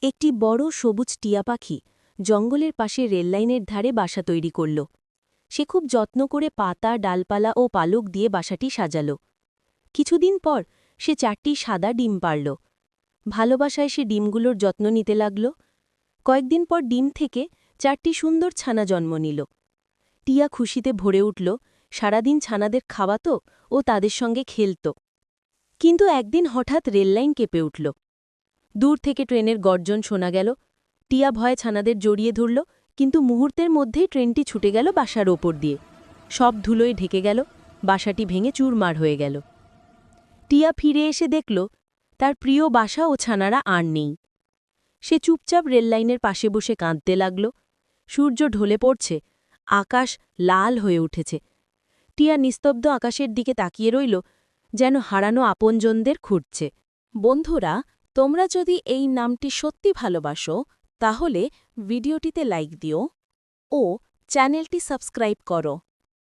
একটি বড় সবুজ টিয়া পাখি জঙ্গলের পাশে রেললাইনের ধারে বাসা তৈরি করল। সে খুব যত্ন করে পাতা, ডালপালা ও পালক দিয়ে বাসাটি সাজাল। কিছুদিন পর সে 4টি সাদা ডিম পারল। ভালোবাসায় সে ডিমগুলোর যত্ন নিতে লাগল। কয়েকদিন পর ডিম থেকে 4টি সুন্দর ছানা জন্ম নিল। টিয়া খুশিতে ভরে উঠল, সারাদিন ছানাদের খাওয়াত ও তাদের সঙ্গে খেলত। কিন্তু একদিন হঠাৎ রেললাইন কেঁপে উঠল। দূর থেকে ট্রেনের গর্জন শোনা গেল। টিয়া ভয়ে ছানাদের জড়িয়ে ধরল, কিন্তু মুহূর্তের মধ্যেই ট্রেনটি ছুটে গেল বাসার ওপর দিয়ে। সব ধুলোয় ঢেকে গেল, বাসাটি ভেঙে চুরমার হয়ে গেল। টিয়া ফিরে এসে দেখল তার প্রিয় বাসা ও ছানারা আর নেই। সে চুপচাপ রেললাইনের পাশে বসে কাঁদতে লাগল। সূর্য ঢলে পড়ছে, আকাশ লাল হয়ে উঠেছে। টিয়া নিস্তব্ধ আকাশের দিকে তাকিয়ে রইল, যেন হারানো আপনজনদের খুঁজছে। বন্ধুরা, তোমরা যদি এই নামটি সত্যি ভালোবাসো তাহলে ভিডিওটিতে লাইক দিও ও চ্যানেলটি সাবস্ক্রাইব করো।